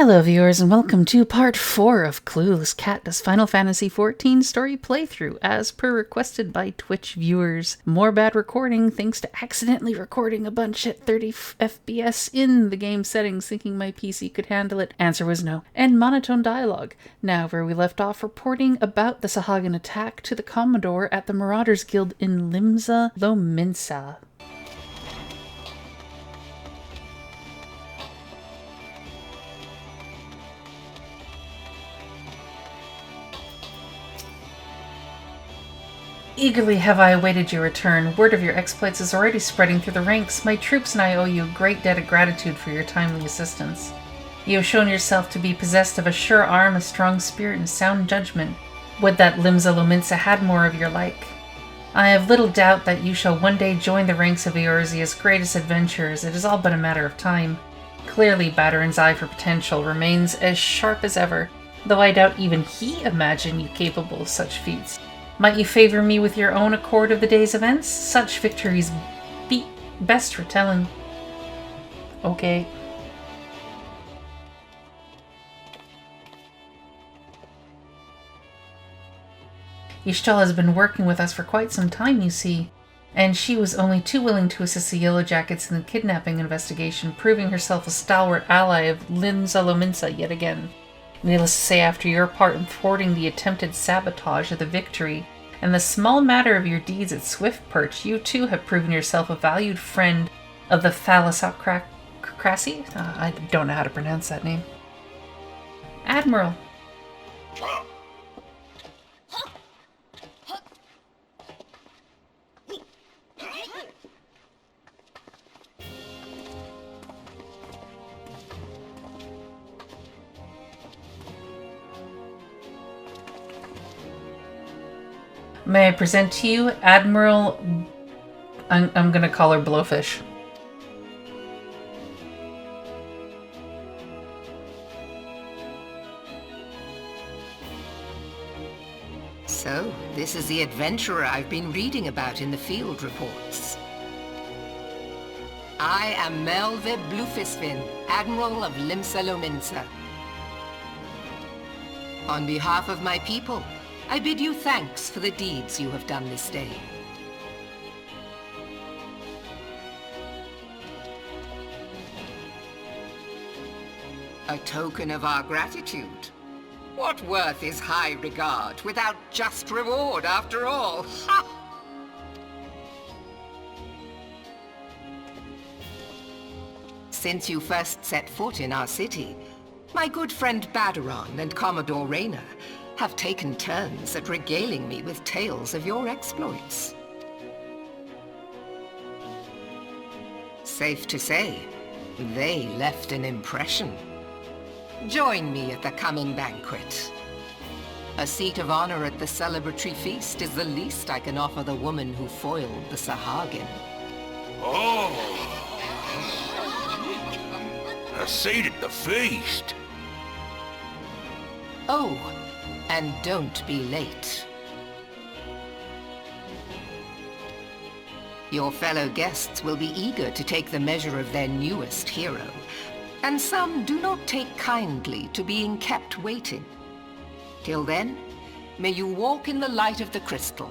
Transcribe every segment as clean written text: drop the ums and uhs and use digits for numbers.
Hello viewers and welcome to part 4 of Clueless Cat Final Fantasy XIV story playthrough as per requested by Twitch viewers. More bad recording thanks to accidentally recording a bunch at 30 FPS in the game settings thinking my PC could handle it. Answer was no. And monotone dialogue. Now where we left off reporting about the Sahagin attack to the Commodore at the Marauders Guild in Limsa. Eagerly have I awaited your return. Word of your exploits is already spreading through the ranks. My troops and I owe you a great debt of gratitude for your timely assistance. You have shown yourself to be possessed of a sure arm, a strong spirit, and sound judgment. Would that Limsa had more of your like. I have little doubt that you shall one day join the ranks of Eorzea's greatest adventurers. It is all but a matter of time. Clearly, Badarin's eye for potential remains as sharp as ever, though I doubt even he imagined you capable of such feats. Might you favor me with your own accord of the day's events? Such victories be best retelling. Okay. Ishtal has been working with us for quite some time, you see, and she was only too willing to assist the Yellow Jackets in the kidnapping investigation, proving herself a stalwart ally of Limsa yet again. Needless to say, after your part in thwarting the attempted sabotage of the victory and the small matter of your deeds at Swift Perch, you too have proven yourself a valued friend of the Thalassocracy? I don't know how to pronounce that name. Admiral. May I present to you Admiral... I'm gonna call her Blowfish. So, this is the adventurer I've been reading about in the field reports. I am Melve Blufisvin, Admiral of Limsa. On behalf of my people, I bid you thanks for the deeds you have done this day. A token of our gratitude. What worth is high regard without just reward after all? Ha! Since you first set foot in our city, my good friend Badarin and Commodore Rayner have taken turns at regaling me with tales of your exploits. Safe to say, they left an impression. Join me at the coming banquet. A seat of honor at the celebratory feast is the least I can offer the woman who foiled the Sahagin. Oh! A seat at the feast! Oh, and don't be late. Your fellow guests will be eager to take the measure of their newest hero, and some do not take kindly to being kept waiting. Till then, may you walk in the light of the crystal.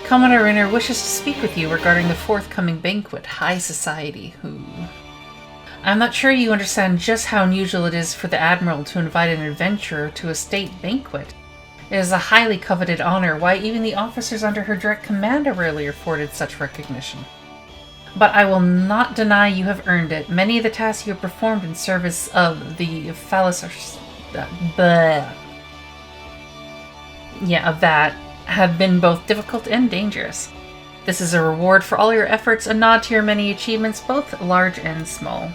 Commodore Rayner wishes to speak with you regarding the forthcoming banquet, High Society. I'm not sure you understand just how unusual it is for the Admiral to invite an adventurer to a state banquet. It is a highly coveted honor, why even the officers under her direct command are rarely afforded such recognition. But I will not deny you have earned it. Many of the tasks you have performed in service of the have been both difficult and dangerous. This is a reward for all your efforts, a nod to your many achievements, both large and small.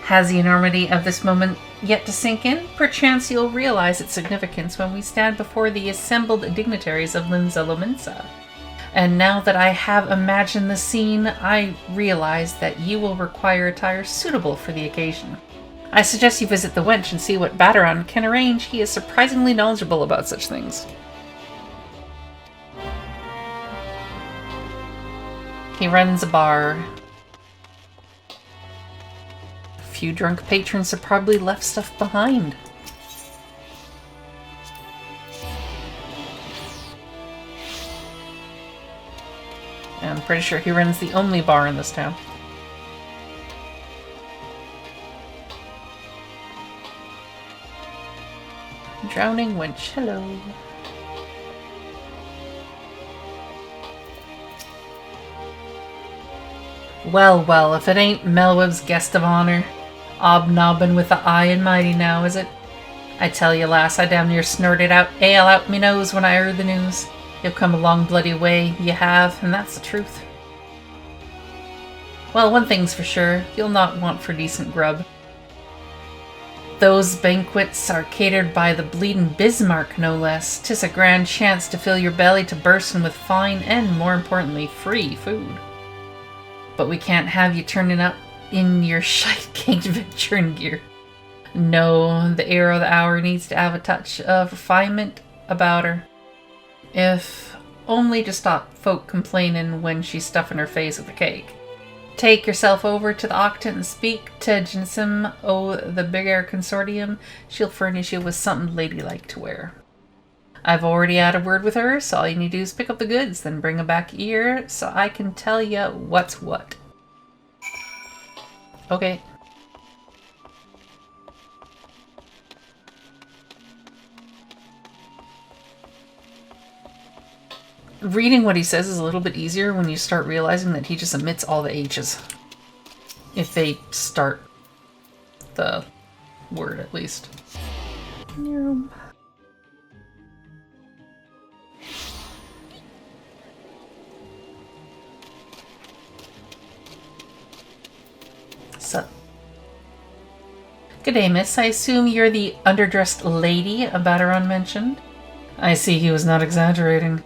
Has the enormity of this moment yet to sink in? Perchance you'll realize its significance when we stand before the assembled dignitaries of Limsa. And now that I have imagined the scene, I realize that you will require attire suitable for the occasion. I suggest you visit the wench and see what Baderon can arrange. He is surprisingly knowledgeable about such things. He runs a bar. A few drunk patrons have probably left stuff behind. I'm pretty sure he runs the only bar in this town. Drowning wench, hello. Well, well, if it ain't Melweb's guest of honor. Obnobbing with the eye and mighty now, is it? I tell you, lass, I damn near snorted out ale out me nose when I heard the news. You've come a long bloody way, you have, and that's the truth. Well, one thing's for sure, you'll not want for decent grub. Those banquets are catered by the bleedin' Bismarck, no less. 'Tis a grand chance to fill your belly to burstin' with fine and, more importantly, free food. But we can't have you turning up in your shite-caked venturing gear. No, the air of the hour needs to have a touch of refinement about her. If only to stop folk complaining when she's stuffing her face with a cake. Take yourself over to the Octant and speak to Jinsim o' the Big Air Consortium. She'll furnish you with something ladylike to wear. I've already had a word with her, so all you need to do is pick up the goods, then bring them back here so I can tell you what's what. Okay. Reading what he says is a little bit easier when you start realizing that he just omits all the H's. If they start the word, at least. So, good day, miss. I assume you're the underdressed lady Baderon mentioned? I see he was not exaggerating.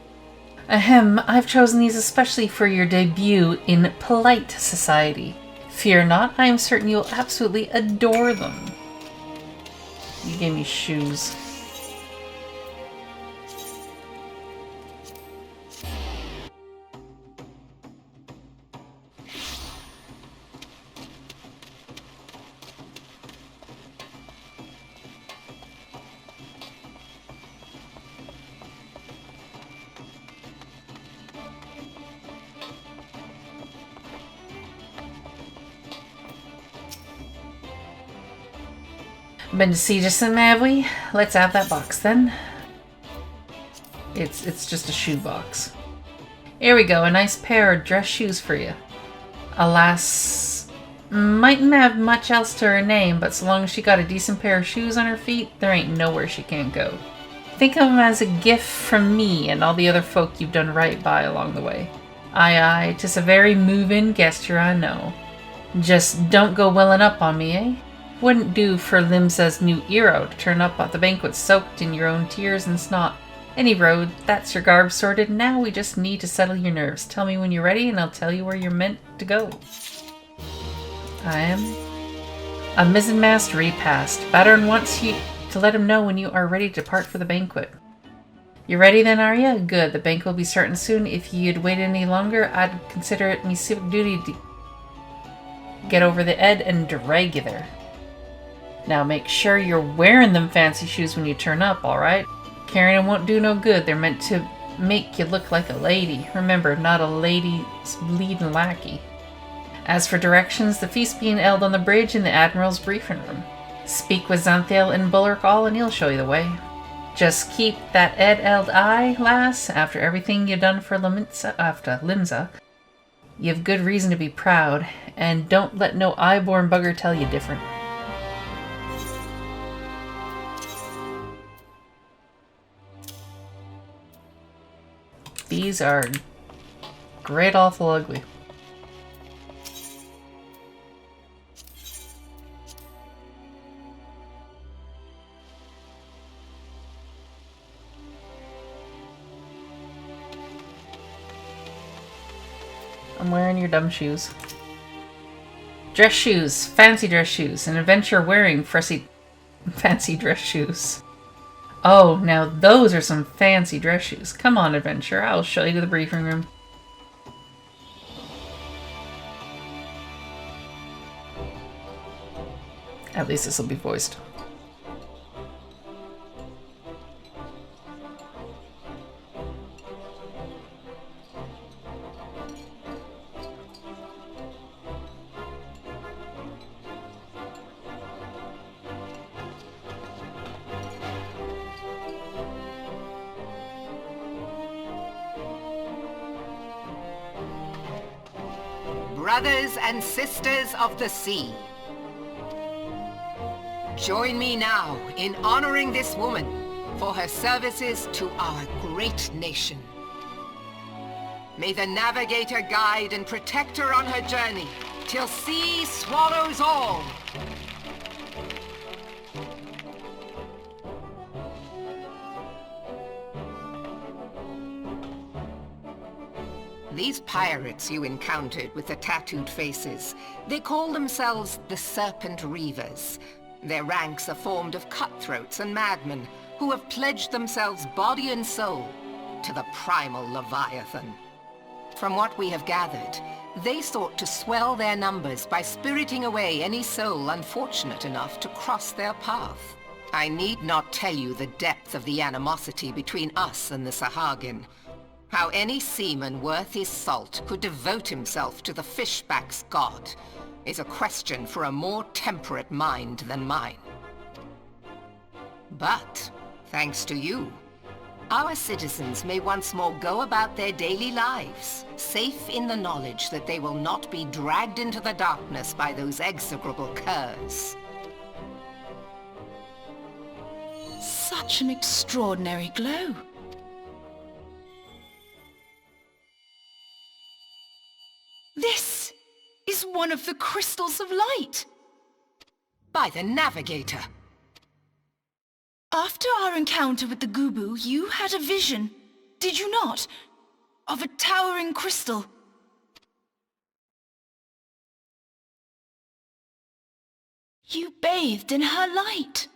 Ahem, I've chosen these especially for your debut in polite society. Fear not, I am certain you'll absolutely adore them. You gave me shoes. Been to see Jason, have we? Let's have that box then. It's just a shoe box. Here we go, a nice pair of dress shoes for you. Alas, mightn't have much else to her name, but so long as she got a decent pair of shoes on her feet, there ain't nowhere she can't go. Think of them as a gift from me and all the other folk you've done right by along the way. Aye, aye, 'tis a very move-in gesture, I know. Just don't go welling up on me, eh? Wouldn't do for Limsa's new hero to turn up at the banquet soaked in your own tears and snot. Any road, that's your garb sorted. Now we just need to settle your nerves. Tell me when you're ready and I'll tell you where you're meant to go. I am. A mizzenmast repast. Baderon wants you to let him know when you are ready to depart for the banquet. You ready then, are you? Good. The banquet will be starting soon. If you'd wait any longer, I'd consider it me civic duty to get over the ed and drag you there. Now make sure you're wearing them fancy shoes when you turn up, alright? Carrying them won't do no good. They're meant to make you look like a lady. Remember, not a lady's bleeding lackey. As for directions, the feast being held on the bridge in the Admiral's briefing room. Speak with Xanthiel and Bulwark all and he'll show you the way. Just keep that ed-eld eye, lass. After everything you've done for Limsa, you've good reason to be proud, and don't let no eye-born bugger tell you different. These are great awful ugly. I'm wearing your dumb shoes. Dress shoes. Fancy dress shoes. An adventurer wearing fancy dress shoes. Oh, now those are some fancy dress shoes. Come on, adventurer. I'll show you to the briefing room. At least this will be voiced. Brothers and sisters of the sea, join me now in honoring this woman for her services to our great nation. May the navigator guide and protect her on her journey till sea swallows all. These pirates you encountered with the tattooed faces, they call themselves the Serpent Reavers. Their ranks are formed of cutthroats and madmen who have pledged themselves body and soul to the primal Leviathan. From what we have gathered, they sought to swell their numbers by spiriting away any soul unfortunate enough to cross their path. I need not tell you the depth of the animosity between us and the Sahagin. How any seaman worth his salt could devote himself to the fishback's god is a question for a more temperate mind than mine. But, thanks to you, our citizens may once more go about their daily lives, safe in the knowledge that they will not be dragged into the darkness by those execrable curs. Such an extraordinary glow. This is one of the crystals of light. By the navigator. After our encounter with the Gubu, you had a vision, did you not? Of a towering crystal. You bathed in her light.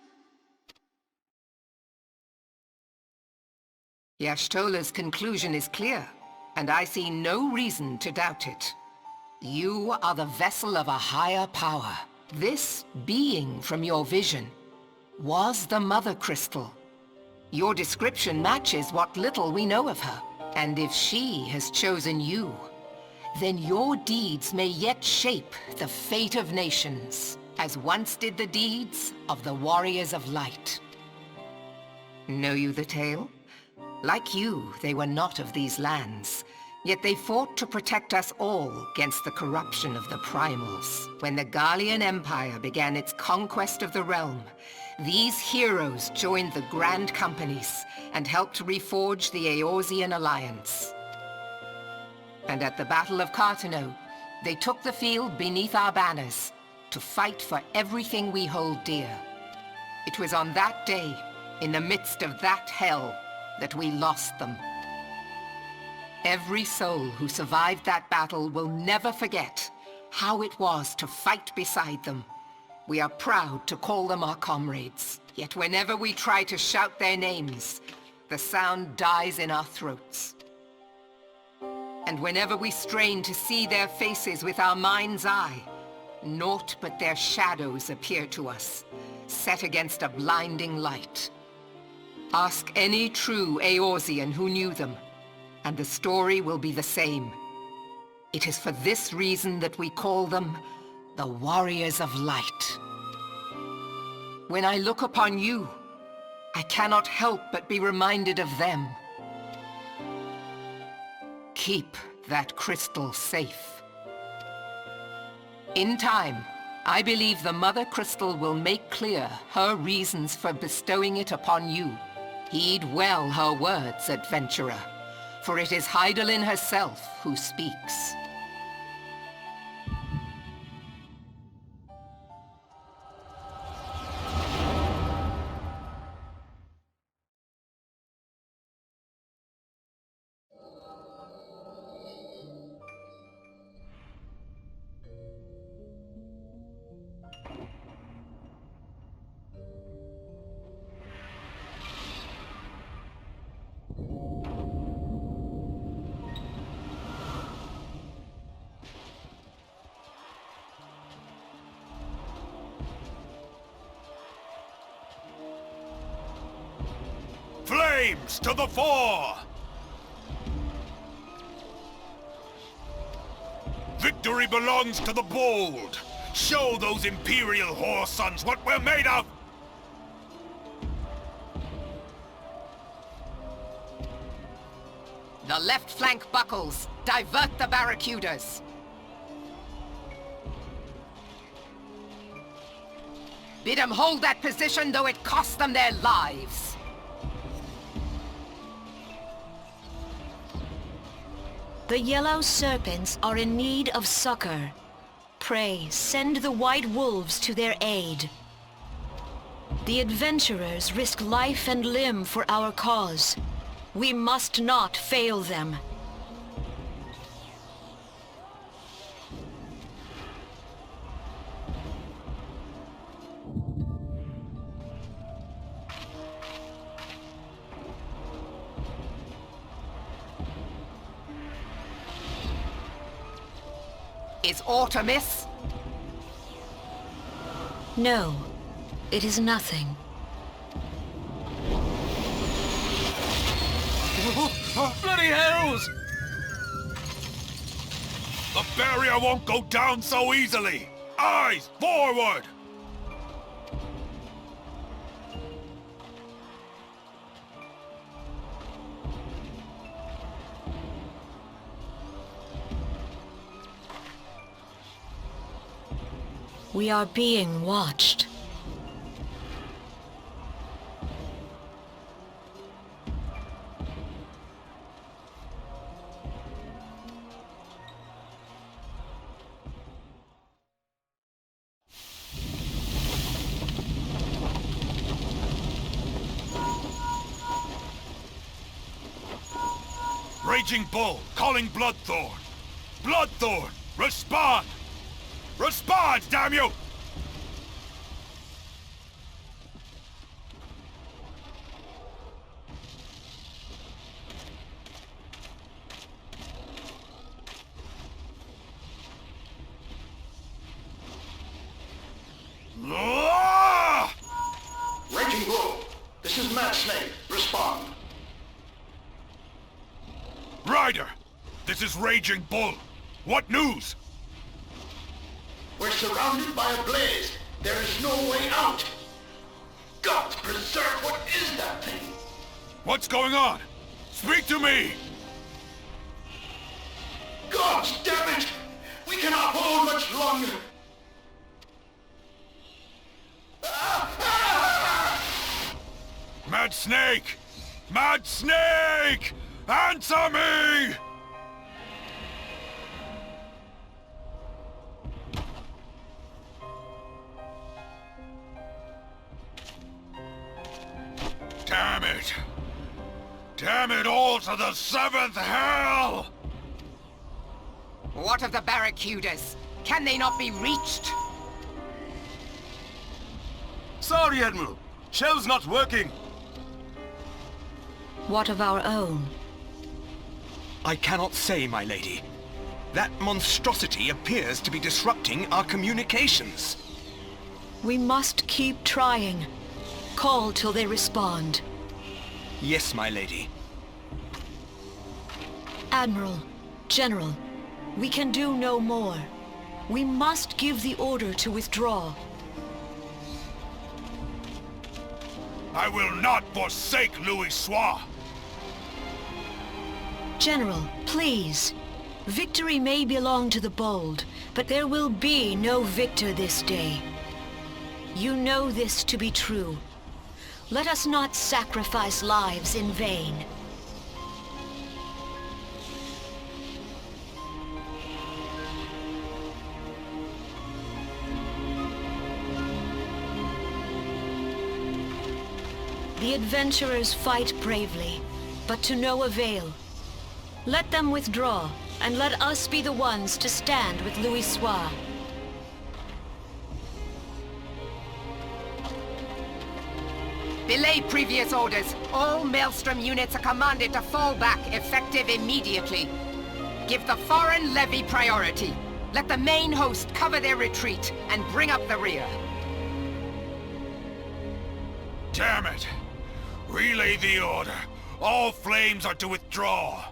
Y'shtola's conclusion is clear, and I see no reason to doubt it. You are the vessel of a higher power. This being from your vision was the Mother Crystal. Your description matches what little we know of her. And if she has chosen you, then your deeds may yet shape the fate of nations, as once did the deeds of the Warriors of Light. Know you the tale? Like you, they were not of these lands. Yet they fought to protect us all against the corruption of the Primals. When the Garlean Empire began its conquest of the realm, these heroes joined the Grand Companies and helped reforge the Eorzean Alliance. And at the Battle of Cartano, they took the field beneath our banners to fight for everything we hold dear. It was on that day, in the midst of that hell, that we lost them. Every soul who survived that battle will never forget how it was to fight beside them. We are proud to call them our comrades. Yet whenever we try to shout their names, the sound dies in our throats. And whenever we strain to see their faces with our mind's eye, naught but their shadows appear to us, set against a blinding light. Ask any true Eorzean who knew them, and the story will be the same. It is for this reason that we call them the Warriors of Light. When I look upon you, I cannot help but be reminded of them. Keep that crystal safe. In time, I believe the Mother Crystal will make clear her reasons for bestowing it upon you. Heed well her words, adventurer, for it is Hydaelyn herself who speaks. flames to the fore! Victory belongs to the bold! Show those Imperial whore sons what we're made of! The left flank buckles. Divert the barracudas. Bid them hold that position, though it cost them their lives. The yellow serpents are in need of succor. Pray, send the white wolves to their aid. The adventurers risk life and limb for our cause. We must not fail them. Is aught amiss? No, it is nothing. Bloody hells! The barrier won't go down so easily! Eyes forward! We are being watched. Raging Bull, calling Bloodthorn! Bloodthorn, respond! Respond, damn you! Raging Bull, this is Mad Snake. Respond. Ryder, this is Raging Bull. What news? We're surrounded by a blaze. There is no way out. God preserve, what is that thing? What's going on? Speak to me! God damn it! We cannot hold much longer. Mad Snake! Mad Snake! Answer me! Damn it! Damn it all to the 7th hell! What of the barracudas? Can they not be reached? Sorry, Admiral. Shell's not working. What of our own? I cannot say, my lady. That monstrosity appears to be disrupting our communications. We must keep trying. Call till they respond. Yes, my lady. Admiral, General, we can do no more. We must give the order to withdraw. I will not forsake Louis Soir! General, please. Victory may belong to the bold, but there will be no victor this day. You know this to be true. Let us not sacrifice lives in vain. The adventurers fight bravely, but to no avail. Let them withdraw, and let us be the ones to stand with Louis Soir. Belay previous orders. All Maelstrom units are commanded to fall back, effective immediately. Give the foreign levy priority. Let the main host cover their retreat and bring up the rear. Damn it! Relay the order. All flames are to withdraw.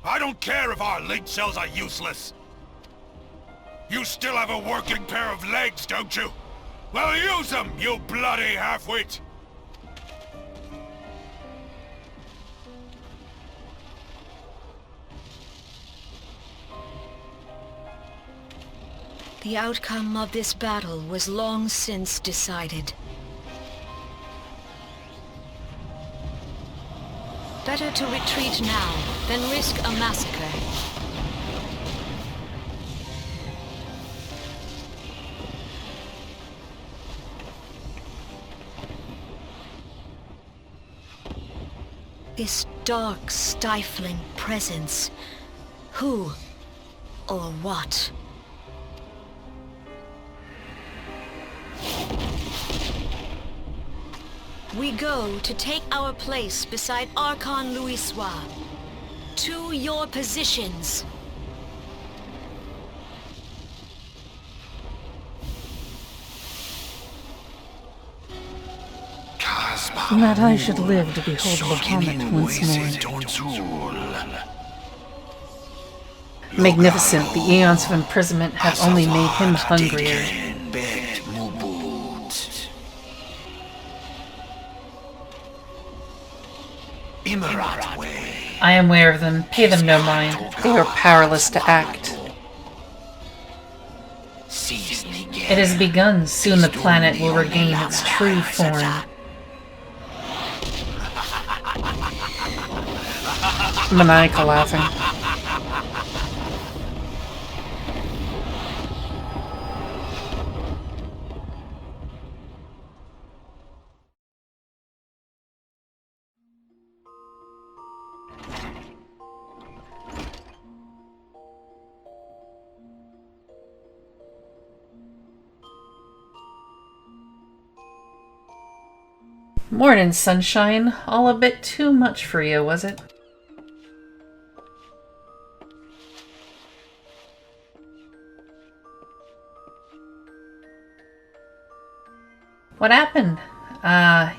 I don't care if our link cells are useless. You still have a working pair of legs, don't you? Well, use them, you bloody half-wit! The outcome of this battle was long since decided. Better to retreat now than risk a massacre. This dark, stifling presence. Who or what? We go to take our place beside Archon Louisoix. To your positions. That I should live to behold Bahamut once more. Magnificent, the eons of imprisonment have only made him hungrier. I am aware of them. Pay them no mind. They are powerless to act. It has begun. Soon the planet will regain its true form. Maniacal laughing. Morning, sunshine. All a bit too much for you, was it? What happened?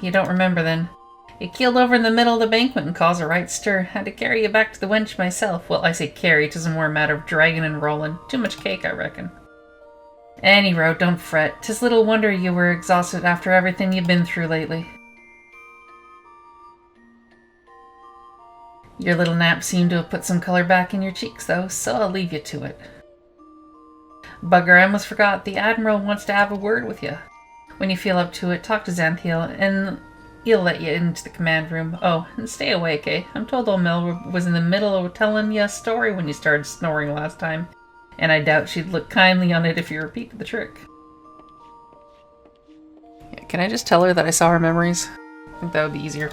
You don't remember then. You keeled over in the middle of the banquet and caused a right stir. Had to carry you back to the wench myself. Well, I say carry, 'tis more a matter of dragging and rolling. Too much cake, I reckon. Any road, don't fret. 'Tis little wonder you were exhausted after everything you've been through lately. Your little nap seemed to have put some color back in your cheeks, though, so I'll leave you to it. Bugger, I almost forgot. The Admiral wants to have a word with you. When you feel up to it, talk to Xanthiel, and he'll let you into the command room. Oh, and stay awake, eh? I'm told old Mel was in the middle of telling you a story when you started snoring last time, and I doubt she'd look kindly on it if you repeated the trick. Yeah, can I just tell her that I saw her memories? I think that would be easier.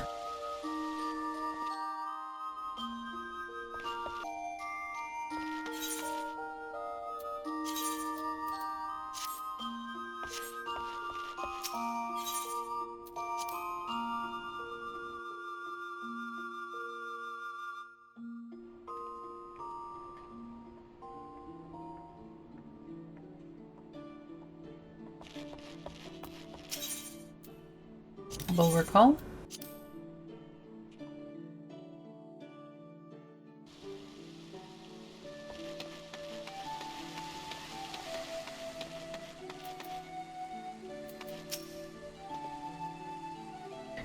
Bulwark Hall.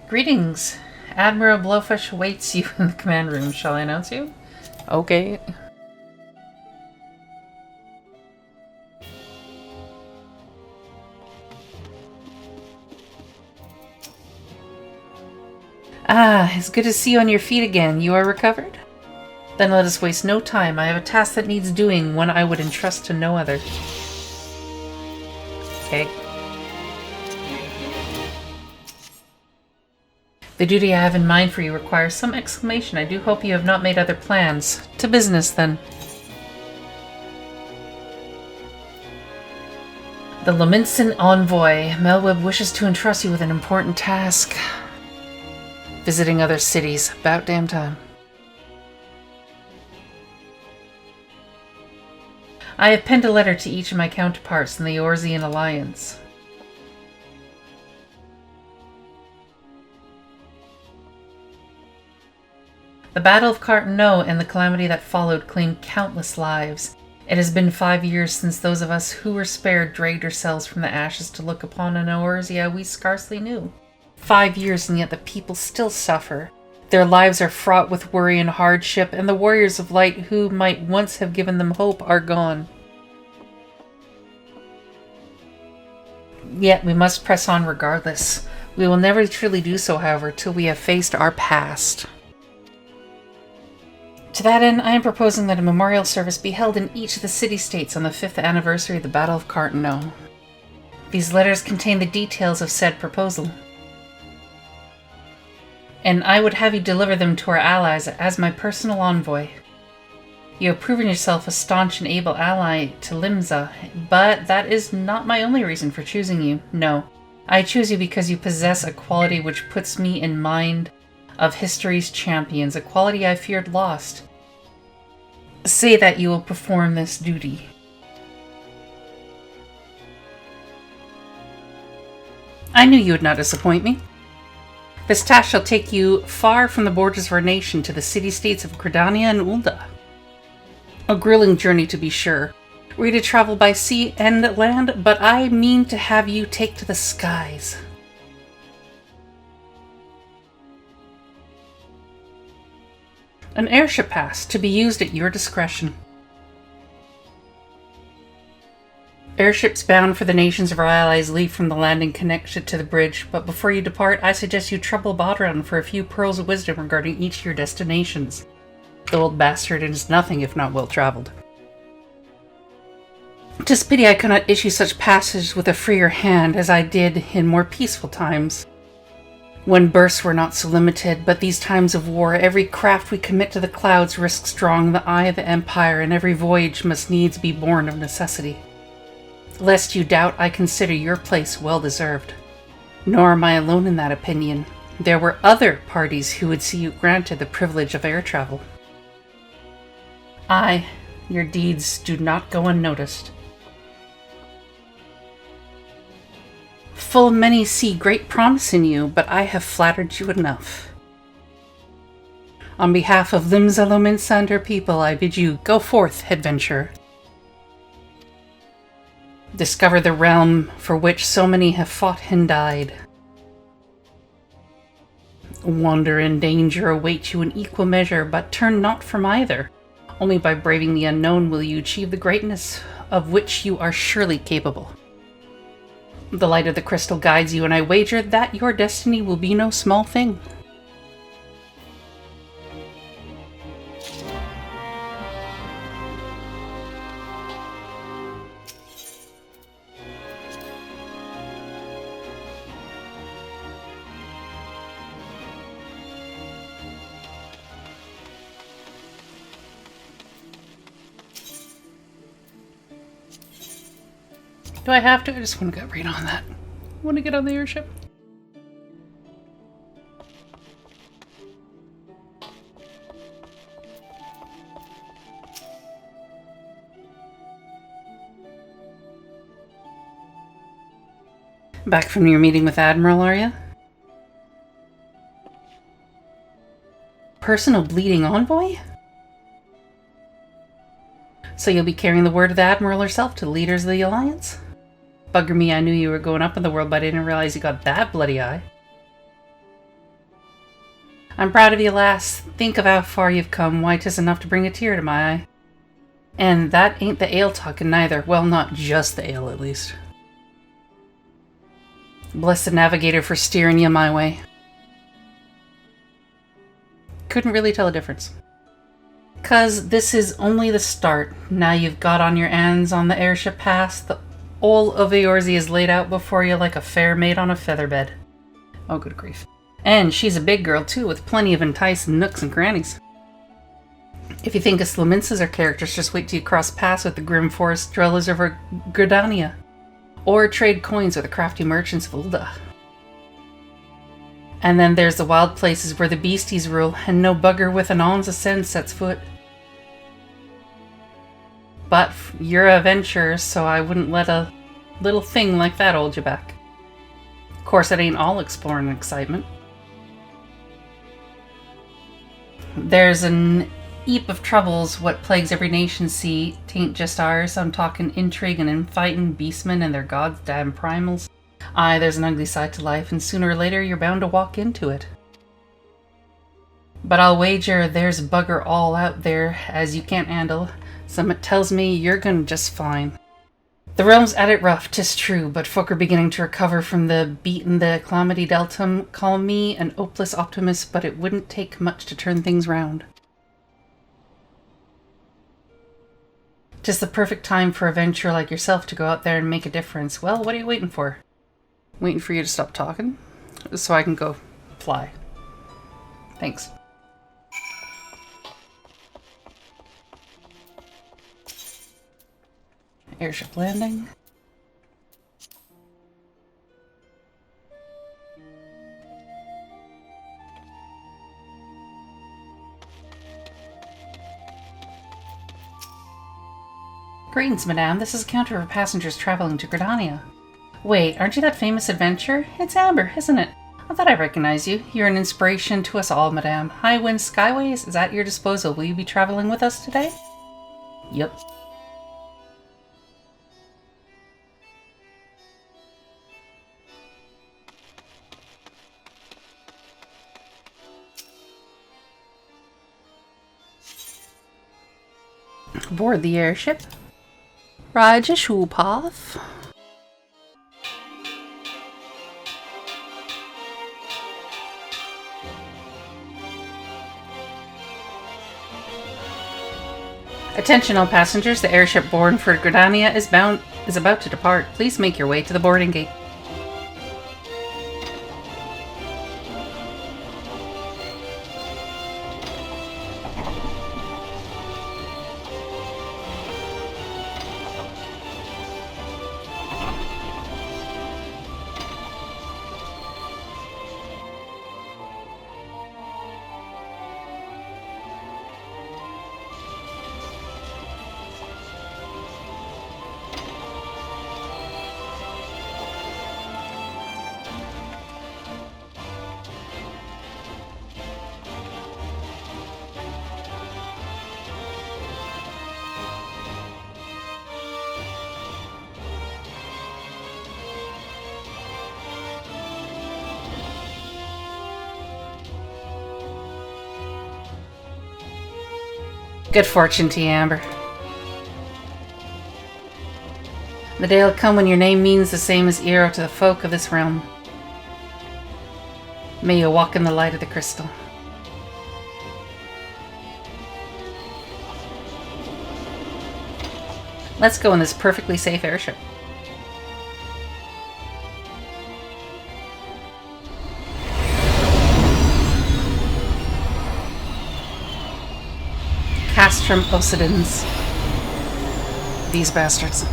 Greetings. Admiral Blowfish awaits you in the command room. Shall I announce you? Okay. Ah, it's good to see you on your feet again. You are recovered? Then let us waste no time. I have a task that needs doing, one I would entrust to no other. Okay. The duty I have in mind for you requires some exclamation. I do hope you have not made other plans. To business, then. The Limsa Envoy. Melweb wishes to entrust you with an important task. Visiting other cities. About damn time. I have penned a letter to each of my counterparts in the Orzian Alliance. The Battle of Carteneau and the calamity that followed claimed countless lives. It has been 5 years since those of us who were spared dragged ourselves from the ashes to look upon an Eorzea we scarcely knew. 5 years, and yet the people still suffer. Their lives are fraught with worry and hardship, and the warriors of light who might once have given them hope are gone. Yet we must press on regardless. We will never truly do so, however, till we have faced our past. To that end, I am proposing that a memorial service be held in each of the city-states on the 5th anniversary of the Battle of Carteneau. These letters contain the details of said proposal, and I would have you deliver them to our allies as my personal envoy. You have proven yourself a staunch and able ally to Limsa, but that is not my only reason for choosing you. No, I choose you because you possess a quality which puts me in mind of history's champions, a quality I feared lost. Say that you will perform this duty. I knew you would not disappoint me. This task shall take you far from the borders of our nation to the city-states of Gridannia and Ul'dah. A grueling journey, to be sure. We're to travel by sea and land, but I mean to have you take to the skies. An airship pass, to be used at your discretion. Airships bound for the nations of our allies leave from the landing connection to the bridge, but before you depart, I suggest you trouble Bodron for a few pearls of wisdom regarding each of your destinations. The old bastard is nothing if not well-traveled. 'Tis pity I could not issue such passages with a freer hand as I did in more peaceful times, when bursts were not so limited, but these times of war, every craft we commit to the clouds risks drawing the eye of the Empire, and every voyage must needs be born of necessity. Lest you doubt, I consider your place well-deserved. Nor am I alone in that opinion. There were other parties who would see you granted the privilege of air travel. Aye, your deeds do not go unnoticed. Full many see great promise in you, but I have flattered you enough. On behalf of Limsa Lominsa and her people, I bid you go forth, adventurer. Discover the realm for which so many have fought and died. Wonder and danger await you in equal measure, but turn not from either. Only by braving the unknown will you achieve the greatness of which you are surely capable. The light of the crystal guides you, and I wager that your destiny will be no small thing. Do I have to? I just want to get right on that. I want to get on the airship. Back from your meeting with Admiral, are you? Personal bleeding envoy? So you'll be carrying the word of the Admiral herself to the leaders of the Alliance? Bugger me, I knew you were going up in the world, but I didn't realize you got that bloody eye. I'm proud of you, lass. Think of how far you've come. Why, 'tis enough to bring a tear to my eye. And that ain't the ale talking neither. Well, not just the ale, at least. Bless the navigator for steering you my way. Couldn't really tell a difference. 'Cause this is only the start. Now you've got on your hands on the airship pass, the whole of Eorzea is laid out before you like a fair maid on a featherbed. Oh, good grief. And she's a big girl, too, with plenty of enticing nooks and crannies. If you think us Lominsas are characters, just wait till you cross paths with the grim forest dwellers of Gridannia, or trade coins with the crafty merchants of Ul'dah. And then there's the wild places where the beasties rule, and no bugger with an ounce of sense sets foot. But you're a adventurer, so I wouldn't let a little thing like that hold you back. Of course, it ain't all exploring and excitement. There's an heap of troubles what plagues every nation sea. Tain't just ours. I'm talking intrigue and infighting, beastmen and their goddamn primals. Aye, there's an ugly side to life, and sooner or later you're bound to walk into it. But I'll wager there's bugger all out there as you can't handle. Summit tells me you're gonna just fine. The realm's at it rough, 'tis true, but folk are beginning to recover from the beat in the calamity deltum. Call me an hopeless optimist, but it wouldn't take much to turn things round. 'Tis the perfect time for a venturer like yourself to go out there and make a difference. Well, what are you waiting for? Waiting for you to stop talking? So I can go fly. Thanks. Airship landing. Greetings, madame. This is a counter for passengers traveling to Gridannia. Wait, aren't you that famous adventurer? It's Amber, isn't it? I thought I recognized you. You're an inspiration to us all, madame. High Wind Skyways is at your disposal. Will you be traveling with us today? Yep. Board the airship. Ride your shoe path. Attention all passengers, the airship bound for Gridannia is about to depart. Please make your way to the boarding gate. Good fortune to you, Amber. The day will come when your name means the same as Eero to the folk of this realm. May you walk in the light of the crystal. Let's go in this perfectly safe airship. Castrum Ocidans. These bastards.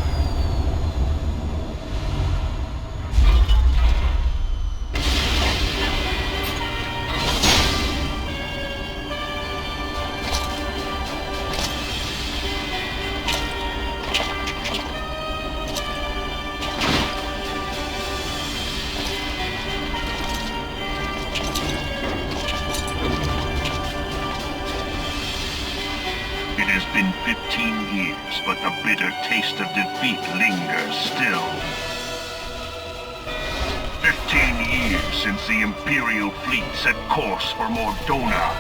It has been 15 years, but the bitter taste of defeat lingers still. 15 years since the Imperial fleet set course for Mordona,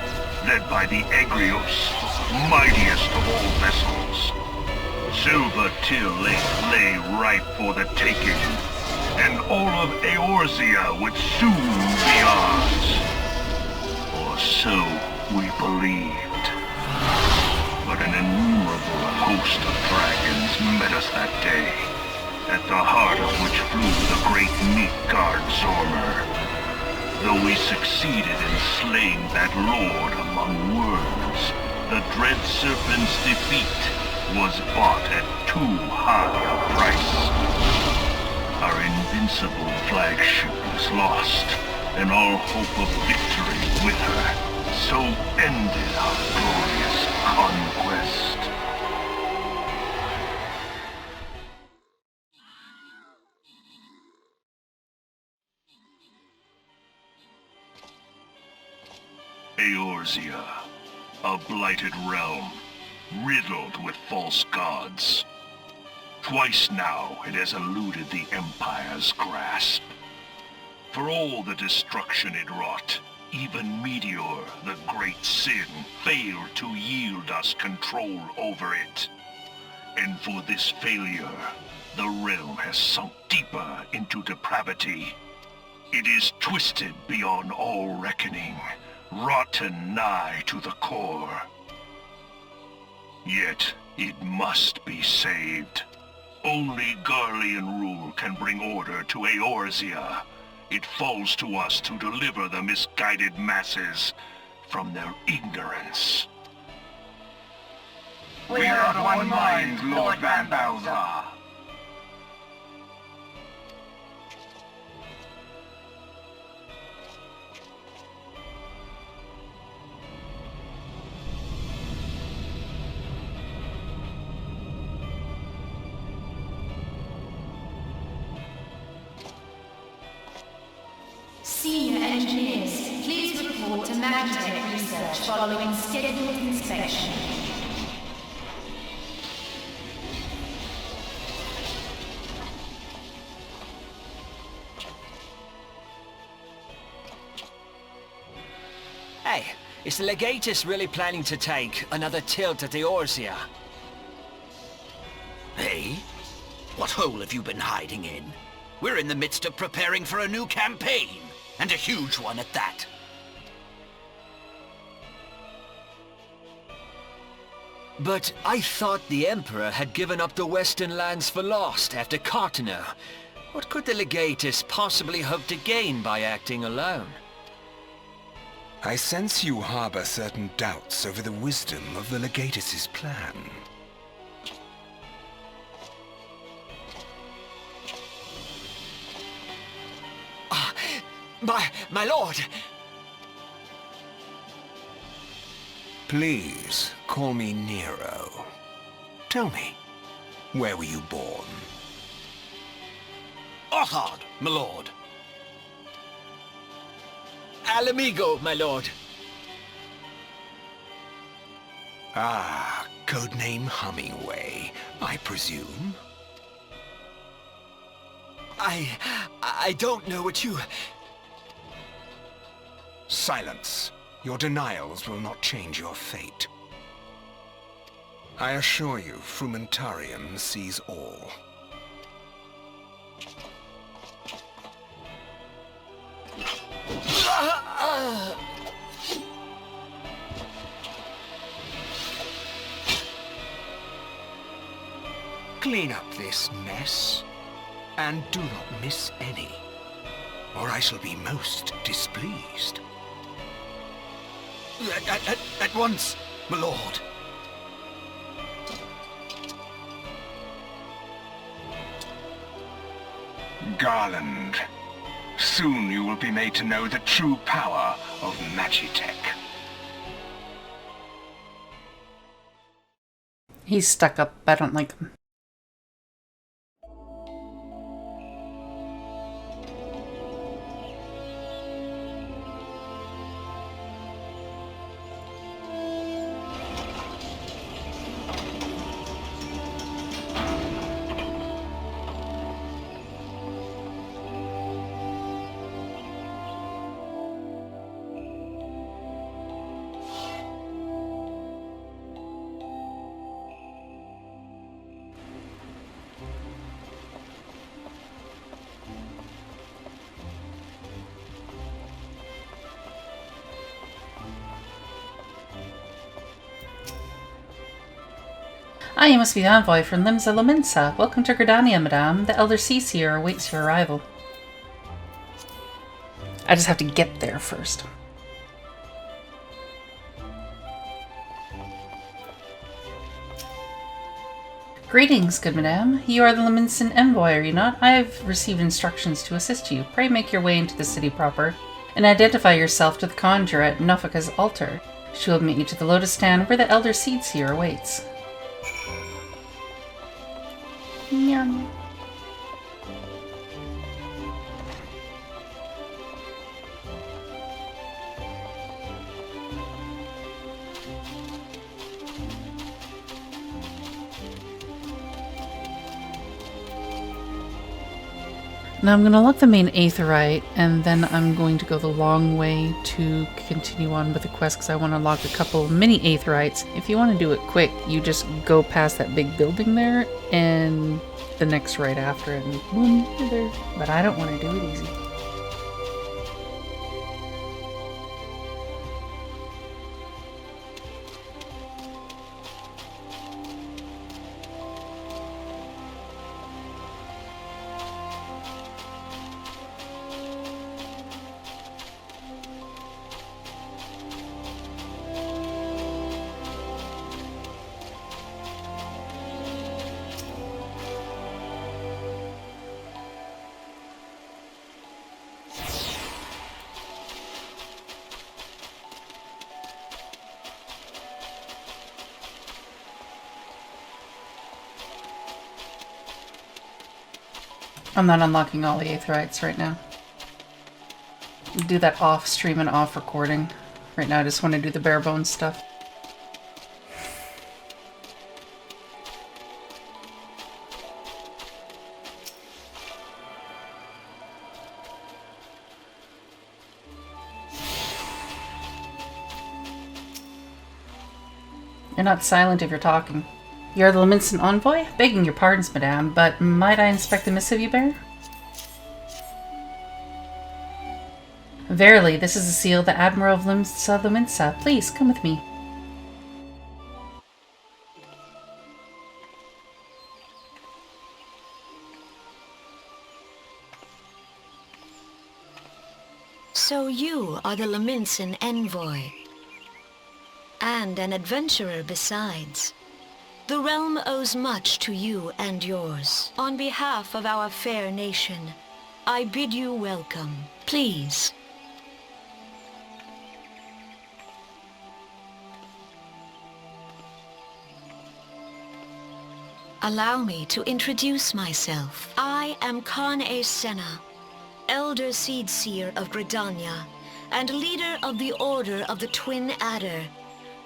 led by the Egrios, mightiest of all vessels. Silver Till Lake lay ripe for the taking, and all of Eorzea would soon be ours. Or so we believed. But an innumerable host of dragons met us that day, at the heart of which flew the great Midgard Zormer. Though we succeeded in slaying that lord among worms, the dread serpent's defeat was bought at too high a price. Our invincible flagship was lost, and all hope of victory with her. So ended our glorious conquest. Eorzea, A blighted realm, riddled with false gods. Twice now it has eluded the Empire's grasp. For all the destruction it wrought, even Meteor, the great sin, failed to yield us control over it. And for this failure, the realm has sunk deeper into depravity. It is twisted beyond all reckoning, rotten nigh to the core. Yet, it must be saved. Only Garlean rule can bring order to Eorzea. It falls to us to deliver the misguided masses from their ignorance. We are of one mind, Lord Van Balthar. Senior engineers, please report to Magitech research following scheduled inspection. Hey, is the Legatus really planning to take another tilt at Eorzea? Hey? What hole have you been hiding in? We're in the midst of preparing for a new campaign, and a huge one at that. But I thought the Emperor had given up the Western lands for lost after Carteneau. What could the Legatus possibly hope to gain by acting alone? I sense you harbor certain doubts over the wisdom of the Legatus's plan. My lord! Please, call me Nero. Tell me, where were you born? Othard, my lord. Alamigo, my lord. Ah, codename Hummingway, I presume? I don't know what you... Silence. Your denials will not change your fate. I assure you, Frumentarium sees all. Clean up this mess, and do not miss any, or I shall be most displeased. At once, my lord. Garland, soon you will be made to know the true power of Magitech. He's stuck up. I don't like him. Ah, you must be the Envoy from Limsa. Welcome to Gridannia, madame. The Elder Seer awaits your arrival. I just have to get there first. Greetings, good madame. You are the Limsan Envoy, are you not? I have received instructions to assist you. Pray make your way into the city proper, and identify yourself to the conjurer at Nofika's altar. She will meet you to the lotus stand where the Elder Seer awaits. Yum. Now I'm going to lock the main aetheryte, and then I'm going to go the long way to continue on with the quest, because I want to lock a couple mini aetherytes. If you want to do it quick, you just go past that big building there, and the next right after, and boom, you're there. But I don't want to do it easy. I'm not unlocking all the aetherytes right now. I'll do that off stream and off recording. Right now I just want to do the bare bones stuff. You're not silent if you're talking. You're the Limsa Envoy? Begging your pardons, madame, but might I inspect the missive you bear? Verily, this is a seal of the Admiral of Limsa. Please, come with me. So you are the Limsa Envoy. And an adventurer besides. The realm owes much to you and yours. On behalf of our fair nation, I bid you welcome. Please. Allow me to introduce myself. I am Khan Senna, Elder Seedseer of Gridannia, and leader of the Order of the Twin Adder,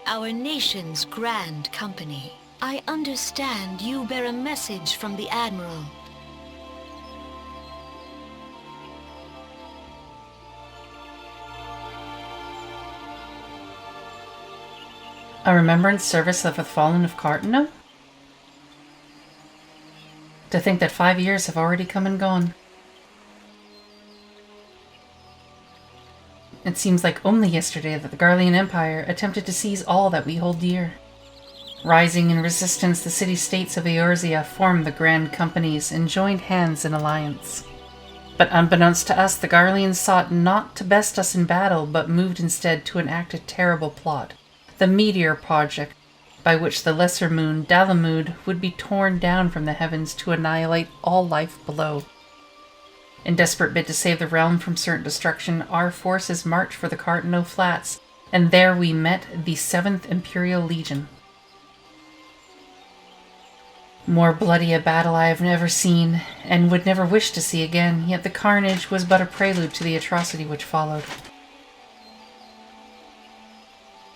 our nation's grand company. I understand you bear a message from the Admiral. A remembrance service of the fallen of Cartano? To think that 5 years have already come and gone. It seems like only yesterday that the Garlean Empire attempted to seize all that we hold dear. Rising in resistance, the city-states of Eorzea formed the Grand Companies and joined hands in alliance. But unbeknownst to us, the Garleans sought not to best us in battle, but moved instead to enact a terrible plot, the Meteor Project, by which the lesser moon, Dalamud, would be torn down from the heavens to annihilate all life below. In desperate bid to save the realm from certain destruction, our forces marched for the Cartano Flats, and there we met the 7th Imperial Legion. More bloody a battle I have never seen, and would never wish to see again, yet the carnage was but a prelude to the atrocity which followed.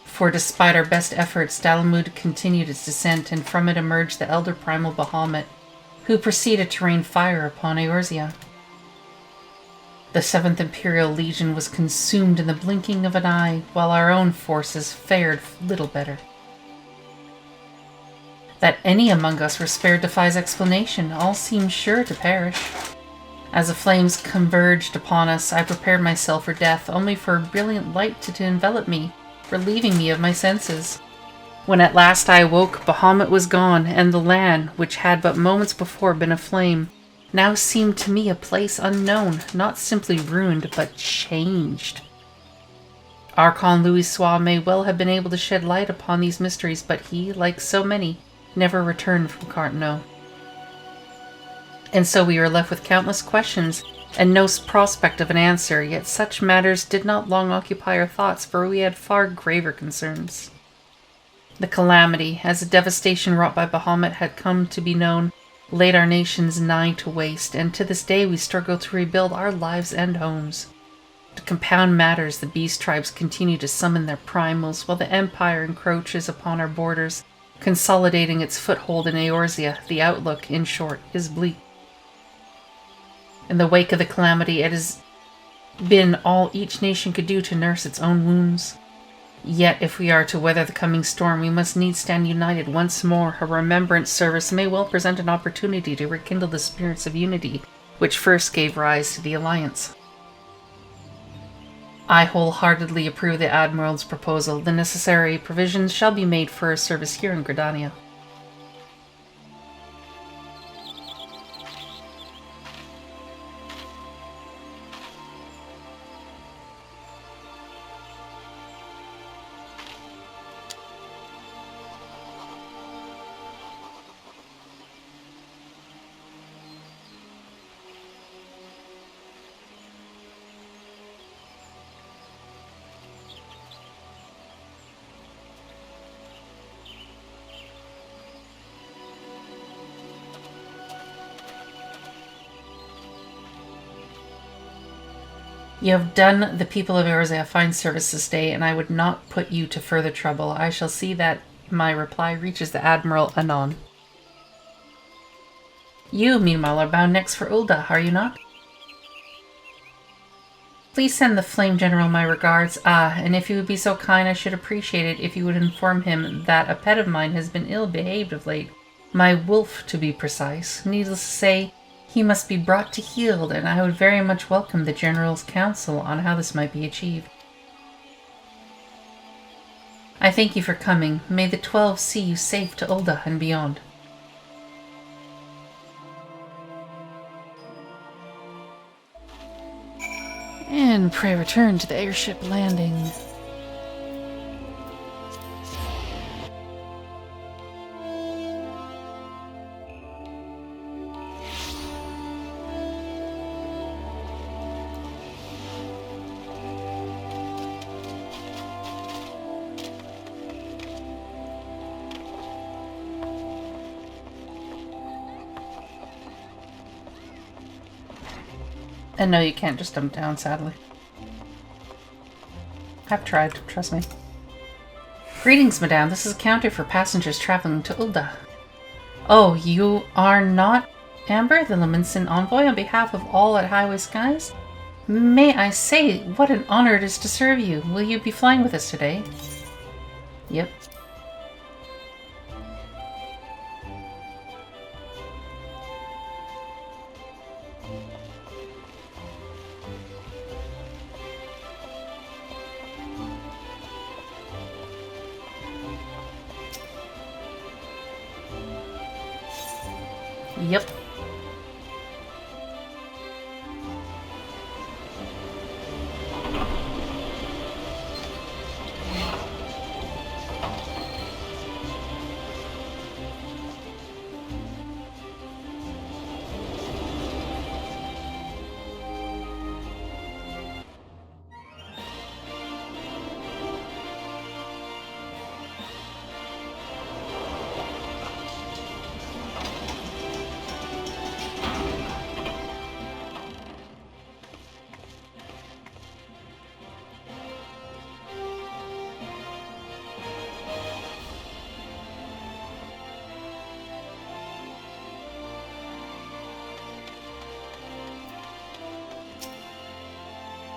For despite our best efforts, Dalamud continued its descent, and from it emerged the elder primal Bahamut, who proceeded to rain fire upon Eorzea. The 7th Imperial Legion was consumed in the blinking of an eye, while our own forces fared little better. That any among us were spared defies explanation. All seemed sure to perish. As the flames converged upon us, I prepared myself for death, only for a brilliant light to envelop me, relieving me of my senses. When at last I awoke, Bahamut was gone, and the land, which had but moments before been aflame, now seemed to me a place unknown, not simply ruined, but changed. Archon Louisoix may well have been able to shed light upon these mysteries, but he, like so many, never returned from Cartano. And so we were left with countless questions, and no prospect of an answer, yet such matters did not long occupy our thoughts, for we had far graver concerns. The calamity, as the devastation wrought by Bahamut had come to be known, laid our nations nigh to waste, and to this day we struggle to rebuild our lives and homes. To compound matters, the beast tribes continue to summon their primals, while the Empire encroaches upon our borders, consolidating its foothold in Eorzea. The outlook, in short, is bleak. In the wake of the calamity, it has been all each nation could do to nurse its own wounds. Yet, if we are to weather the coming storm, we must needs stand united once more. A remembrance service may well present an opportunity to rekindle the spirits of unity which first gave rise to the Alliance. I wholeheartedly approve the Admiral's proposal. The necessary provisions shall be made for a service here in Gridannia. You have done the people of Erzea a fine service this day, and I would not put you to further trouble. I shall see that my reply reaches the Admiral anon. You, meanwhile, are bound next for Ul'dah, are you not? Please send the Flame General my regards. And if you would be so kind, I should appreciate it if you would inform him that a pet of mine has been ill-behaved of late. My wolf, to be precise. Needless to say, he must be brought to heel, and I would very much welcome the General's counsel on how this might be achieved. I thank you for coming. May the 12 see you safe to Ul'dah and beyond. And pray return to the airship landing. And no, you can't just dump down, sadly. I've tried, trust me. Greetings, madame. This is a counter for passengers traveling to Ul'dah. Oh, you are not Amber, the Limsa envoy on behalf of all at Highway Skies? May I say, what an honor it is to serve you. Will you be flying with us today? Yep. Yep.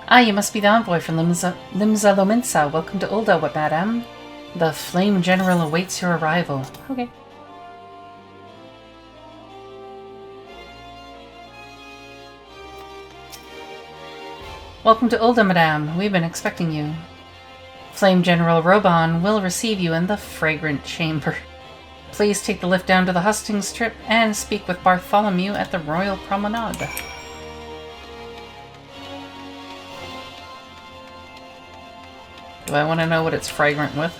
Ah, you must be the envoy from Limsa. Welcome to Ul'dah, madame. The Flame General awaits your arrival. Okay. Welcome to Ul'dah, madame. We've been expecting you. Flame General Roban will receive you in the fragrant chamber. Please take the lift down to the hustings strip and speak with Bartholomew at the Royal Promenade. Do I want to know what it's fragrant with?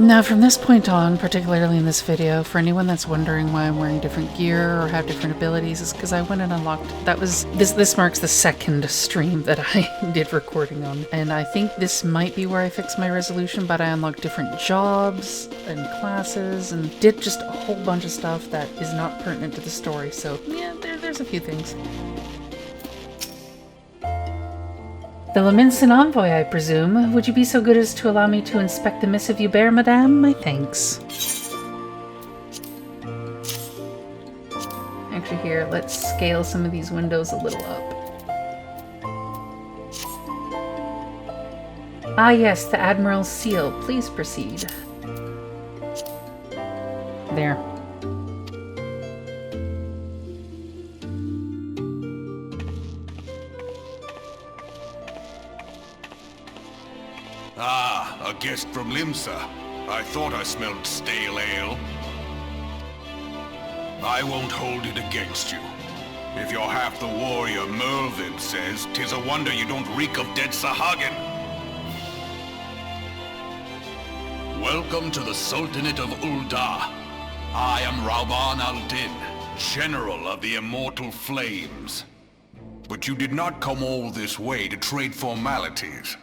Now, from this point on, particularly in this video, for anyone that's wondering why I'm wearing different gear or have different abilities, is because I went and unlocked. This marks the second stream that I did recording on, and I think this might be where I fixed my resolution, but I unlocked different jobs and classes and did just a whole bunch of stuff that is not pertinent to the story, so yeah, there's a few things. The Limsa Envoy, I presume. Would you be so good as to allow me to inspect the missive you bear, madame? My thanks. Actually, here, let's scale some of these windows a little up. Ah yes, the Admiral's seal. Please proceed. There. Ah, a guest from Limsa. I thought I smelled stale ale. I won't hold it against you. If you're half the warrior Mervyn says, 'tis a wonder you don't reek of dead Sahagin. Welcome to the Sultanate of Ul'dah. I am Rauban al-Din, General of the Immortal Flames. But you did not come all this way to trade formalities.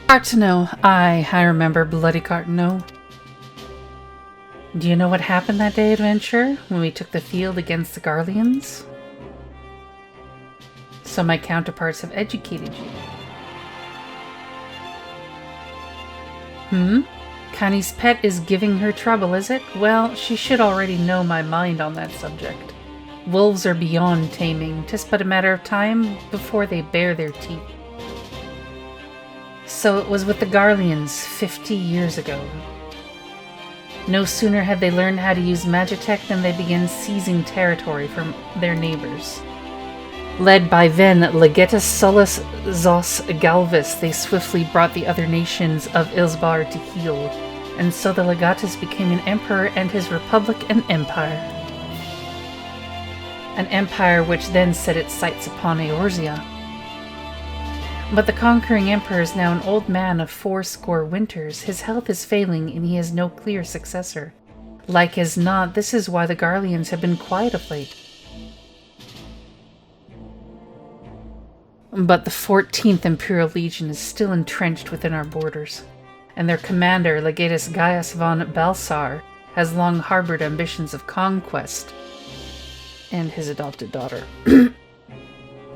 Cartano. I remember bloody Cartano. Do you know what happened that day, adventurer, when we took the field against the Garleans? So my counterparts have educated you. Connie's pet is giving her trouble, is it? Well, she should already know my mind on that subject. Wolves are beyond taming. 'Tis but a matter of time before they bare their teeth. So it was with the Garleans 50 years ago. No sooner had they learned how to use Magitech than they began seizing territory from their neighbors. Led by then Legatus Solus Zos Galvis, they swiftly brought the other nations of Ilsbar to heel, and so the Legatus became an emperor and his republic an empire. An empire which then set its sights upon Eorzea. But the conquering emperor is now an old man of 80 winters. His health is failing, and he has no clear successor. Like as not, this is why the Garleans have been quiet of late. But the 14th Imperial Legion is still entrenched within our borders, and their commander, Legatus Gaius von Balsar, has long harbored ambitions of conquest, and his adopted daughter.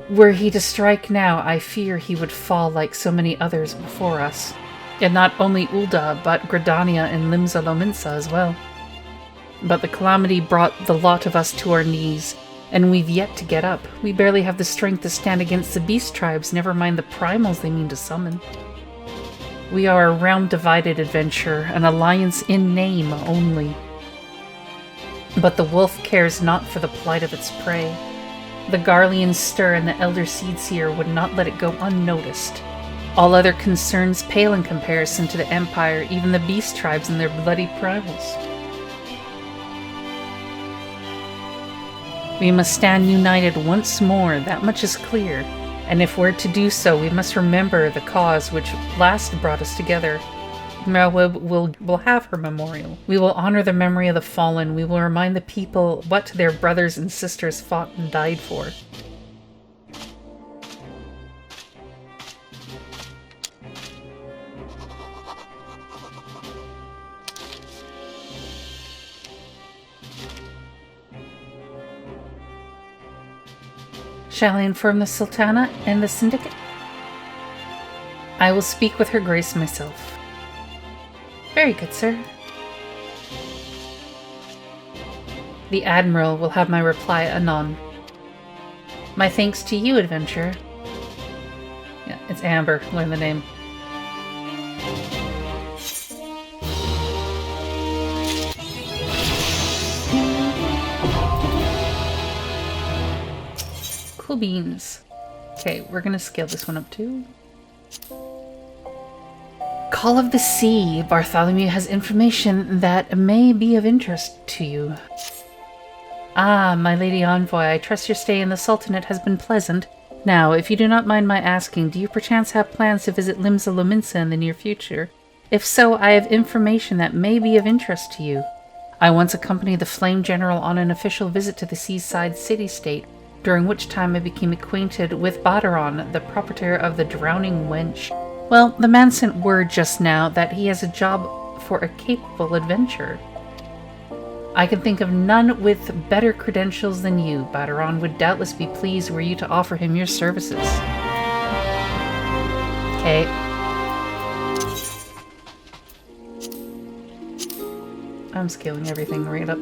Were he to strike now, I fear he would fall like so many others before us. And not only Ul'dah, but Gridannia and Limsa as well. But the calamity brought the lot of us to our knees, and we've yet to get up. We barely have the strength to stand against the beast tribes, never mind the primals they mean to summon. We are a realm divided adventurer, an alliance in name only. But the wolf cares not for the plight of its prey. The Garleans stir, and the Elder Seedseer would not let it go unnoticed. All other concerns pale in comparison to the Empire, even the beast tribes and their bloody primals. We must stand united once more, that much is clear, and if we're to do so, we must remember the cause which last brought us together. Merweb will have her memorial. We will honor the memory of the fallen. We will remind the people what their brothers and sisters fought and died for. Shall I inform the Sultana and the Syndicate? I will speak with Her Grace myself. Very good, sir. The Admiral will have my reply anon. My thanks to you, adventurer. Yeah, it's Amber. Learn the name. Cool beans. Okay, we're gonna scale this one up too. Call of the Sea. Bartholomew has information that may be of interest to you. Ah, my Lady Envoy, I trust your stay in the Sultanate has been pleasant. Now, if you do not mind my asking, do you perchance have plans to visit Limsa in the near future? If so, I have information that may be of interest to you. I once accompanied the Flame General on an official visit to the seaside city-state, during which time I became acquainted with Badaron, the proprietor of the Drowning Wench. Well, the man sent word just now that he has a job for a capable adventurer. I can think of none with better credentials than you. Badaron would doubtless be pleased were you to offer him your services. Okay. I'm scaling everything right up.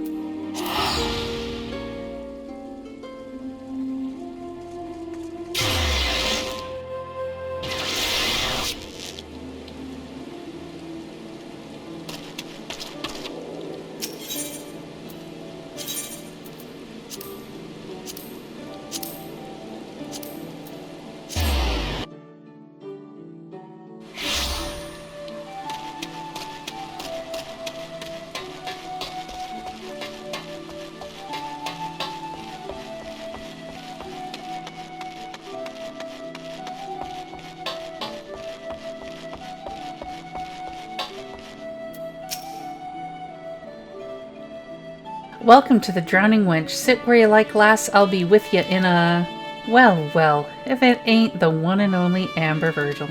Welcome to the Drowning Wench. Sit where you like, lass. I'll be with you in a... Well, if it ain't the one and only Amber Virgil.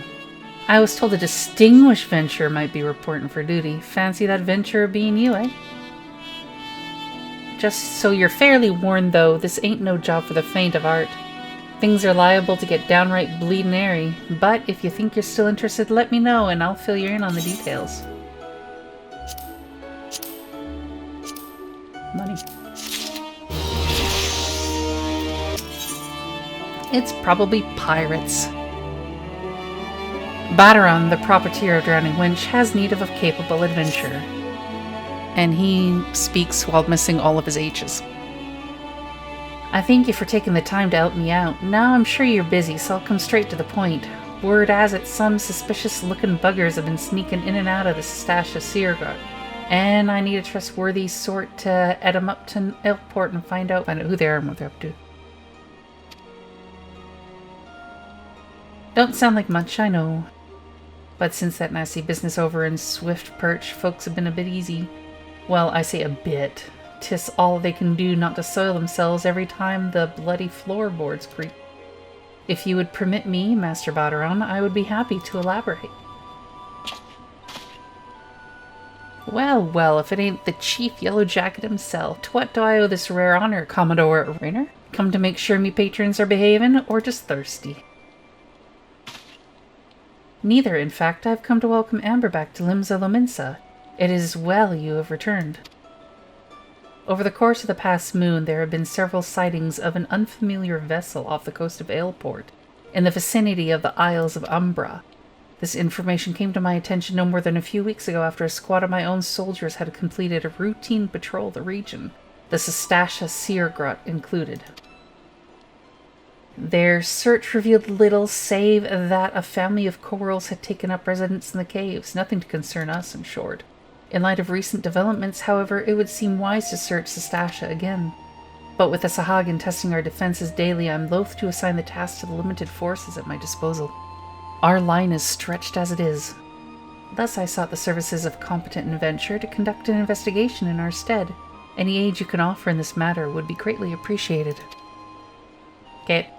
I was told a distinguished venturer might be reporting for duty. Fancy that venturer being you, eh? Just so you're fairly warned, though, this ain't no job for the faint of heart. Things are liable to get downright bleedin' airy, but if you think you're still interested, let me know and I'll fill you in on the details. Money. It's probably pirates. Badaron, the proprietor of Drowning Wench, has need of a capable adventurer. And he speaks while missing all of his H's. I thank you for taking the time to help me out. Now I'm sure you're busy, so I'll come straight to the point. Word has it some suspicious-looking buggers have been sneaking in and out of the Stasha Seergut. And I need a trustworthy sort to head them up to Airport and find out who they are and what they're up to. Don't sound like much, I know. But since that nasty business over in Swift Perch, folks have been a bit easy. Well, I say a bit. 'Tis all they can do not to soil themselves every time the bloody floorboards creak. If you would permit me, Master Badaron, I would be happy to elaborate. Well, if it ain't the Chief Yellow Jacket himself, to what do I owe this rare honor, Commodore Rainer? Come to make sure me patrons are behaving, or just thirsty? Neither, in fact. I've come to welcome Amber back to Limsa. It is well you have returned. Over the course of the past moon, there have been several sightings of an unfamiliar vessel off the coast of Aleport, in the vicinity of the Isles of Umbra. This information came to my attention no more than a few weeks ago after a squad of my own soldiers had completed a routine patrol of the region, the Stasha Seergut included. Their search revealed little save that a family of corals had taken up residence in the caves, nothing to concern us, in short. In light of recent developments, however, it would seem wise to search Stasha again. But with the Sahagin testing our defenses daily, I'm loath to assign the task to the limited forces at my disposal. Our line is stretched as it is. Thus I sought the services of competent adventurer to conduct an investigation in our stead. Any aid you can offer in this matter would be greatly appreciated. Okay.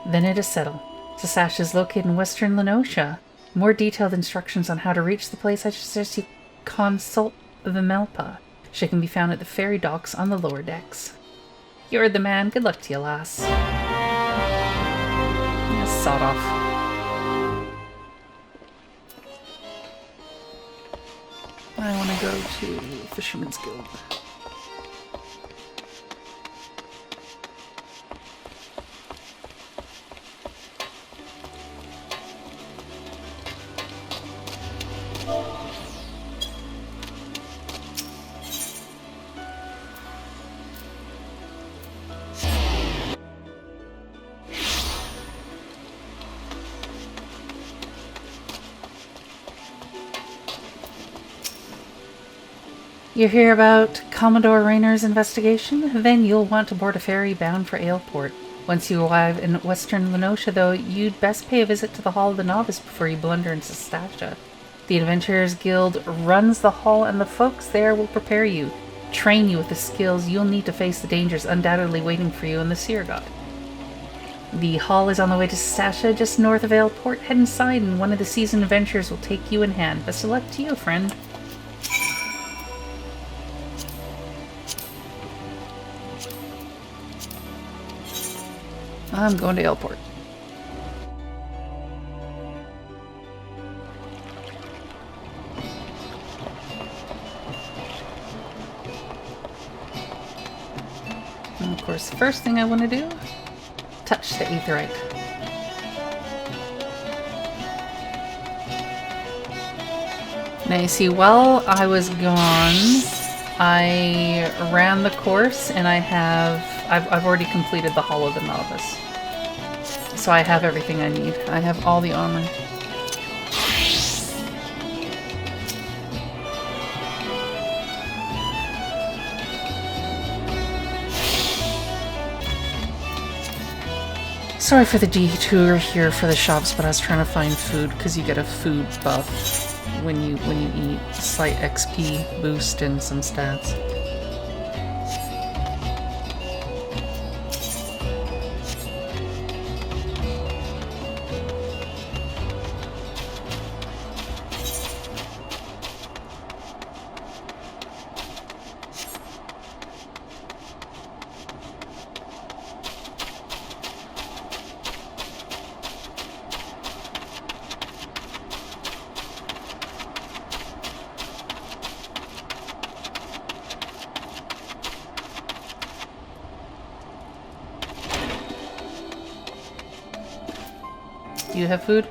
Then it is settled. Sastasha is located in western Lenosha. More detailed instructions on how to reach the place I suggest you consult Vimelpa. She can be found at the ferry docks on the lower decks. You're the man. Good luck to you, lass. Yeah, sawed off. I want to go to Fisherman's Guild. You hear about Commodore Raynor's investigation? Then you'll want to board a ferry bound for Aleport. Once you arrive in western Lenosha, though, you'd best pay a visit to the Hall of the Novice before you blunder into Stasha. The Adventurers Guild runs the hall, and the folks there will prepare you, train you with the skills you'll need to face the dangers undoubtedly waiting for you in the Seer God. The hall is on the way to Stasha, just north of Aleport. Head inside, and one of the seasoned adventurers will take you in hand. Best of luck to you, friend. I'm going to Aleport. And of course, the first thing I want to do, touch the aetherite. Now you see, while I was gone, I ran the course, and I've already completed the Hall of the Novice. So I have everything I need. I have all the armor. Sorry for the detour here for the shops, but I was trying to find food because you get a food buff when you eat. Slight XP boost and some stats. Do you have food?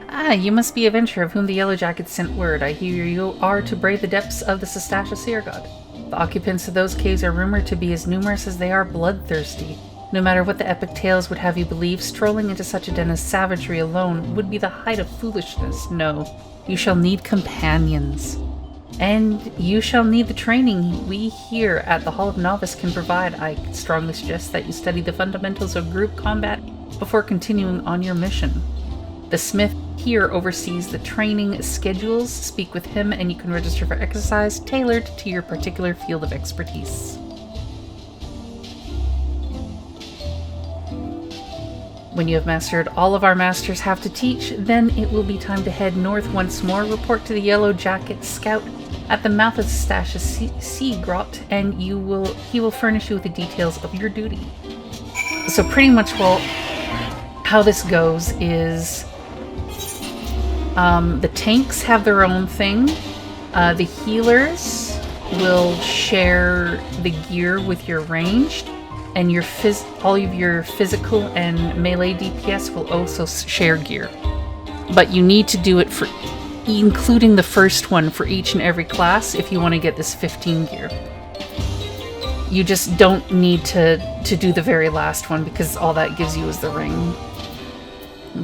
Ah, you must be a venturer of whom the Yellow Jackets sent word. I hear you are to brave the depths of the Stasha Seer God. The occupants of those caves are rumored to be as numerous as they are bloodthirsty. No matter what the epic tales would have you believe, strolling into such a den of savagery alone would be the height of foolishness. No, you shall need companions. And you shall need the training we here at the Hall of Novice can provide. I strongly suggest that you study the fundamentals of group combat before continuing on your mission. The smith here oversees the training schedules. Speak with him and you can register for exercise tailored to your particular field of expertise. When you have mastered all of our masters have to teach, then it will be time to head north once more. Report to the Yellow Jacket Scout at the mouth of Stasha Sea Grot, and he will furnish you with the details of your duty. So pretty much, well, how this goes is the tanks have their own thing. The healers will share the gear with your ranged, and your all of your physical and melee DPS will also share gear. But you need to do it for including the first one for each and every class if you want to get this 15 gear. You just don't need to do the very last one because all that gives you is the ring.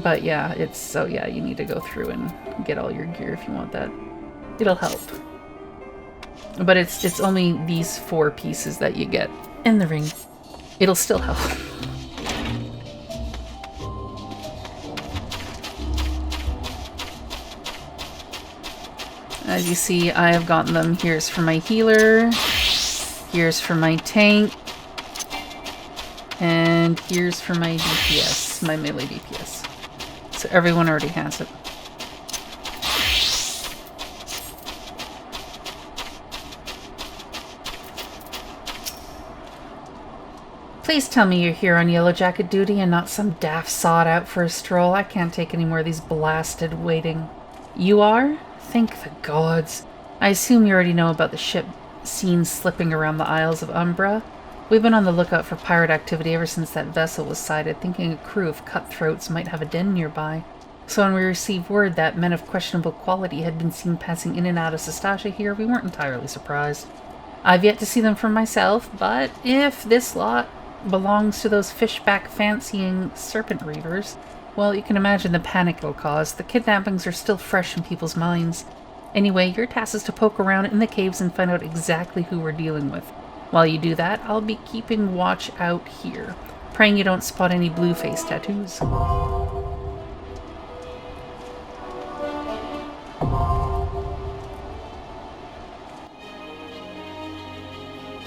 But yeah, you need to go through and get all your gear if you want that. It'll help. But it's only these 4 pieces that you get in the ring. It'll still help. As you see, I have gotten them. Here's for my healer, here's for my tank, and here's for my DPS, my melee DPS. So everyone already has it. Please tell me you're here on Yellow Jacket duty and not some daft sod out for a stroll. I can't take any more of these blasted waiting. You are? Thank the gods. I assume you already know about the ship seen slipping around the Isles of Umbra. We've been on the lookout for pirate activity ever since that vessel was sighted, thinking a crew of cutthroats might have a den nearby. So when we received word that men of questionable quality had been seen passing in and out of Stasha here, we weren't entirely surprised. I've yet to see them for myself, but if this lot belongs to those fishback fancying serpent reavers, Well, you can imagine the panic it'll cause. The kidnappings are still fresh in people's minds. Anyway, your task is to poke around in the caves and find out exactly who we're dealing with. While you do that, I'll be keeping watch out here, praying you don't spot any blue face tattoos.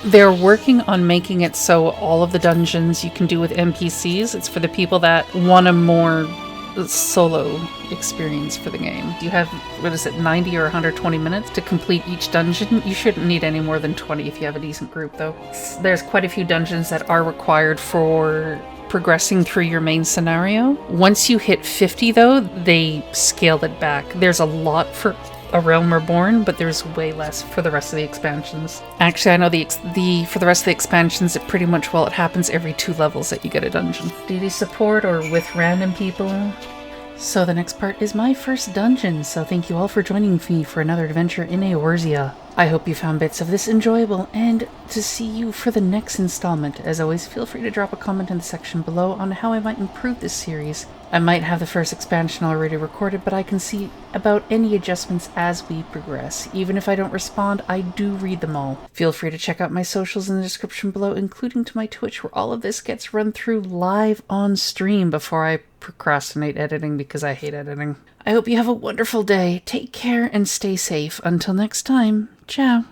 They're working on making it so all of the dungeons you can do with NPCs. It's for the people that want a more solo experience for the game. You have, 90 or 120 minutes to complete each dungeon. You shouldn't need any more than 20 if you have a decent group, though. There's quite a few dungeons that are required for progressing through your main scenario. Once you hit 50, though, they scaled it back. There's a lot for A Realm Reborn, but there's way less for the rest of the expansions. Actually, I know for the rest of the expansions, it pretty much, it happens every 2 levels that you get a dungeon. DD support or with random people. So the next part is my first dungeon, so thank you all for joining me for another adventure in Eorzea. I hope you found bits of this enjoyable, and to see you for the next installment. As always, feel free to drop a comment in the section below on how I might improve this series. I might have the first expansion already recorded, but I can see about any adjustments as we progress. Even if I don't respond, I do read them all. Feel free to check out my socials in the description below, including to my Twitch, where all of this gets run through live on stream before I procrastinate editing because I hate editing. I hope you have a wonderful day. Take care and stay safe. Until next time, ciao.